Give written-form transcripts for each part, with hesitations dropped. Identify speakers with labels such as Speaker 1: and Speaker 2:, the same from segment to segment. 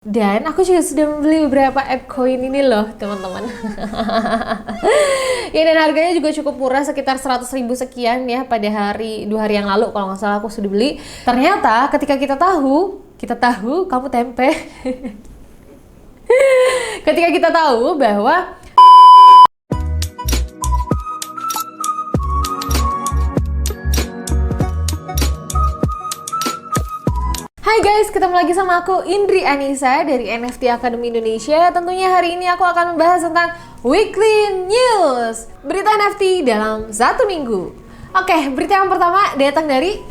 Speaker 1: Dan aku juga sudah membeli beberapa app coin ini loh teman-teman. Ya, dan harganya juga cukup murah, sekitar 100.000 sekian ya pada 2 hari yang lalu kalau nggak salah aku sudah beli. Ternyata ketika kita tahu kamu tempe. Ketika kita tahu bahwa hai guys, ketemu lagi sama aku Indri Anissa dari NFT Academy Indonesia. Tentunya hari ini aku akan membahas tentang Weekly News, berita NFT dalam 1 minggu. Oke, berita yang pertama datang dari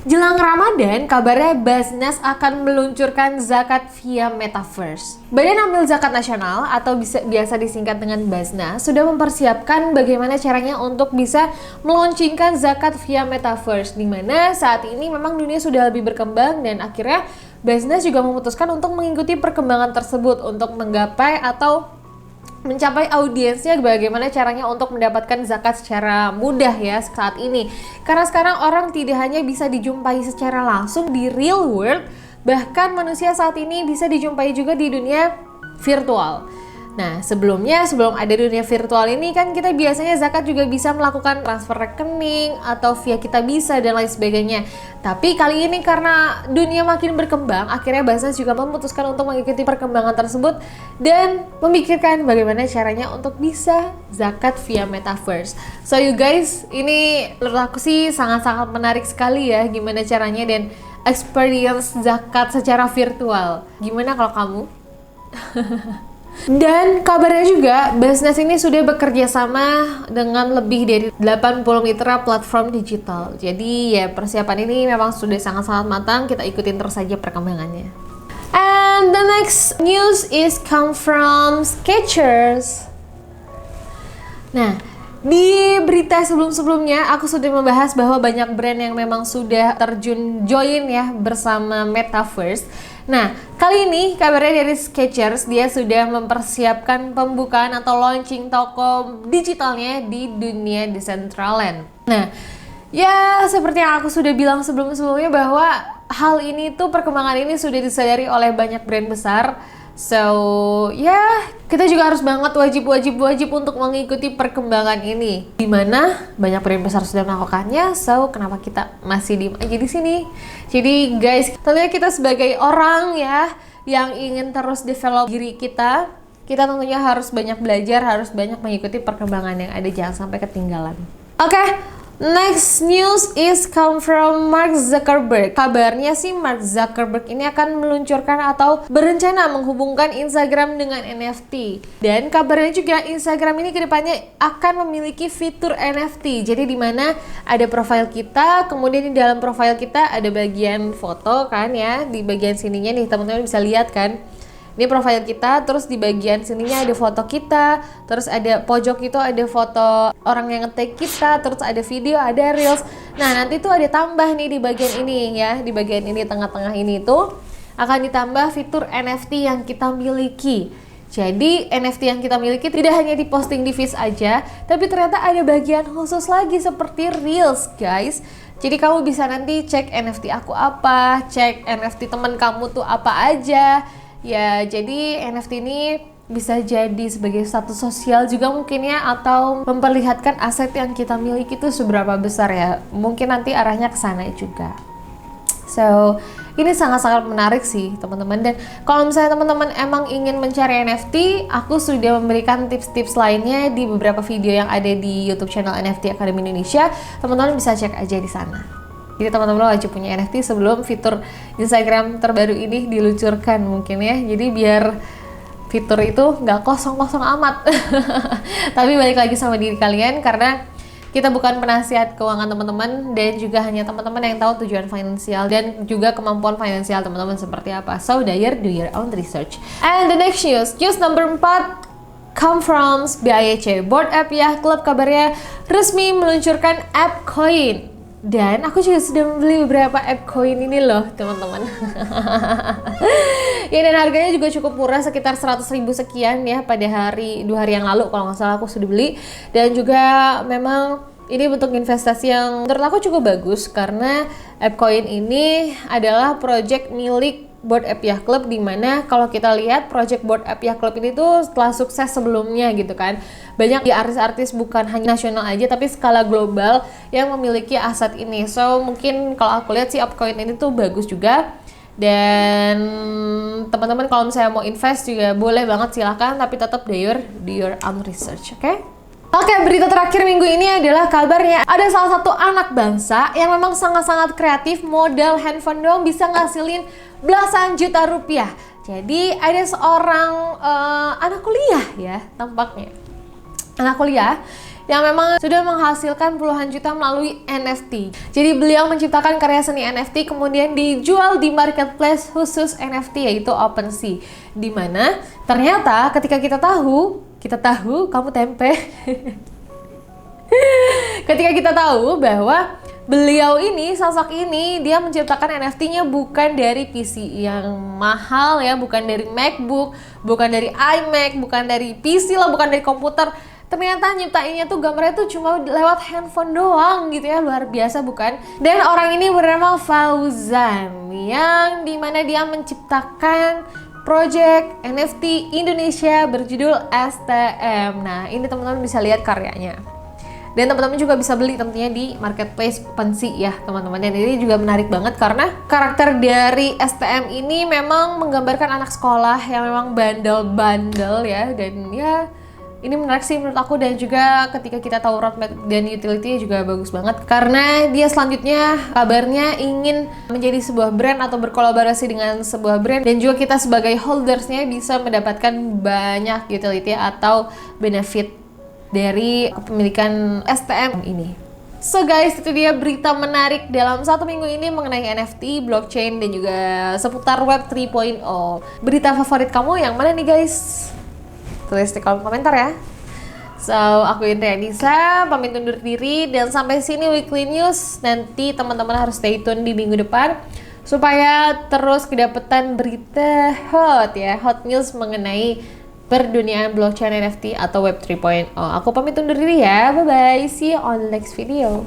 Speaker 1: jelang Ramadan, kabarnya Basnas akan meluncurkan zakat via Metaverse. Badan Amil Zakat Nasional atau biasa disingkat dengan Basnas sudah mempersiapkan bagaimana caranya untuk bisa meluncurkan zakat via Metaverse, di mana saat ini memang dunia sudah lebih berkembang dan akhirnya Basnas juga memutuskan untuk mengikuti perkembangan tersebut untuk menggapai atau mencapai audiensnya, bagaimana caranya untuk mendapatkan zakat secara mudah ya saat ini. Karena sekarang orang tidak hanya bisa dijumpai secara langsung di real world, bahkan manusia saat ini bisa dijumpai juga di dunia virtual. Nah, sebelum ada dunia virtual ini kan kita biasanya zakat juga bisa melakukan transfer rekening atau via Kitabisa dan lain sebagainya. Tapi kali ini karena dunia makin berkembang, akhirnya Basnas juga memutuskan untuk mengikuti perkembangan tersebut dan memikirkan bagaimana caranya untuk bisa zakat via Metaverse. So you guys, ini menurut aku sih sangat-sangat menarik sekali ya gimana caranya dan experience zakat secara virtual. Gimana kalau kamu? Dan kabarnya juga Basnas ini sudah bekerja sama dengan lebih dari 80 mitra platform digital. Jadi ya persiapan ini memang sudah sangat-sangat matang, kita ikutin terus saja perkembangannya. And the next news is come from Skechers. Nah, di berita sebelum-sebelumnya aku sudah membahas bahwa banyak brand yang memang sudah join ya bersama Metaverse. Nah, kali ini kabarnya dari Skechers, dia sudah mempersiapkan pembukaan atau launching toko digitalnya di dunia Decentraland. Nah, ya seperti yang aku sudah bilang sebelum-sebelumnya bahwa hal ini tuh, perkembangan ini sudah disadari oleh banyak brand besar. So, ya kita juga harus banget wajib untuk mengikuti perkembangan ini. Dimana banyak brand besar sudah melakukannya, so kenapa kita masih diem aja di sini? Jadi guys, tentunya kita sebagai orang ya yang ingin terus develop diri kita tentunya harus banyak belajar, harus banyak mengikuti perkembangan yang ada, jangan sampai ketinggalan. Oke. Next news is come from Mark Zuckerberg. Kabarnya sih Mark Zuckerberg ini akan meluncurkan atau berencana menghubungkan Instagram dengan NFT. Dan kabarnya juga Instagram ini kedepannya akan memiliki fitur NFT. Jadi di mana ada profil kita, kemudian di dalam profil kita ada bagian foto kan ya. Di bagian sininya nih teman-teman bisa lihat kan. Ini profil kita, terus di bagian sininya ada foto kita, terus ada pojok itu ada foto orang yang nge-tag kita, terus ada video, ada reels. Nah, nanti tuh ada tambah nih di bagian ini ya, di bagian ini tengah-tengah ini tuh akan ditambah fitur NFT yang kita miliki. Jadi NFT yang kita miliki tidak hanya diposting di feed aja, tapi ternyata ada bagian khusus lagi seperti reels, guys. Jadi kamu bisa nanti cek NFT aku apa, cek NFT teman kamu tuh apa aja. Ya, jadi NFT ini bisa jadi sebagai status sosial juga mungkin ya, atau memperlihatkan aset yang kita miliki itu seberapa besar ya. Mungkin nanti arahnya ke sana juga. So, ini sangat-sangat menarik sih teman-teman. Dan kalau misalnya teman-teman emang ingin mencari NFT, aku sudah memberikan tips-tips lainnya di beberapa video yang ada di YouTube channel NFT Academy Indonesia. Teman-teman bisa cek aja di sana. Jadi teman-teman wajib punya NFT sebelum fitur Instagram terbaru ini diluncurkan mungkin ya. Jadi biar fitur itu nggak kosong-kosong amat. Tapi balik lagi sama diri kalian, karena kita bukan penasihat keuangan teman-teman, dan juga hanya teman-teman yang tahu tujuan finansial dan juga kemampuan finansial teman-teman seperti apa. So, do your own research. And the next news number 4 come from BAYC. Bored App ya Club kabarnya resmi meluncurkan app coin. Dan aku juga sudah membeli beberapa app coin ini loh teman-teman. Ya, dan harganya juga cukup murah, sekitar 100.000 sekian ya pada 2 hari yang lalu kalau nggak salah aku sudah beli. Dan juga memang ini bentuk investasi yang menurut aku cukup bagus, karena AppCoin ini adalah project milik Bored Ape Yacht Club, dimana kalau kita lihat project Bored Ape Yacht Club ini tuh setelah sukses sebelumnya gitu kan, banyak di artis-artis bukan hanya nasional aja tapi skala global yang memiliki aset ini. So mungkin kalau aku lihat sih upcoin ini tuh bagus juga. Dan teman-teman kalau misalnya mau invest juga boleh banget, silahkan, tapi tetap do your own research, oke? Oke, berita terakhir minggu ini adalah kabarnya ada salah satu anak bangsa yang memang sangat-sangat kreatif, modal handphone doang bisa ngasilin belasan juta rupiah. Jadi ada seorang anak kuliah ya, tampaknya anak kuliah yang memang sudah menghasilkan puluhan juta melalui NFT. Jadi beliau menciptakan karya seni NFT kemudian dijual di marketplace khusus NFT yaitu OpenSea. Dimana ternyata ketika kita tahu kamu tempe. Ketika kita tahu bahwa beliau ini, sosok ini, dia menciptakan NFT-nya bukan dari PC yang mahal ya, bukan dari MacBook, bukan dari iMac, bukan dari PC lah, bukan dari komputer. Ternyata nyiptainnya tuh gambarnya tuh cuma lewat handphone doang gitu ya, luar biasa bukan? Dan orang ini bernama Fauzan, yang dimana dia menciptakan project NFT Indonesia berjudul STM. Nah ini teman-teman bisa lihat karyanya. Dan teman-teman juga bisa beli tentunya di marketplace OpenSea ya teman-teman. Dan ini juga menarik banget karena karakter dari STM ini memang menggambarkan anak sekolah yang memang bandel-bandel ya. Dan ya ini menarik sih menurut aku, dan juga ketika kita tahu roadmap dan utility juga bagus banget karena dia selanjutnya kabarnya ingin menjadi sebuah brand atau berkolaborasi dengan sebuah brand, dan juga kita sebagai holdersnya bisa mendapatkan banyak utility atau benefit dari kepemilikan STM ini. So guys, itu dia berita menarik dalam satu minggu ini mengenai NFT, blockchain, dan juga seputar Web 3.0. Berita favorit kamu yang mana nih guys? Tulis di kolom komentar ya. So, aku Indra Anissa, pamit undur diri, dan sampai sini weekly news. Nanti teman-teman harus stay tune di minggu depan supaya terus kedapetan berita hot ya, hot news mengenai perduniaan blockchain NFT atau Web 3.0. Aku pamit undur diri ya. Bye bye. See you on the next video.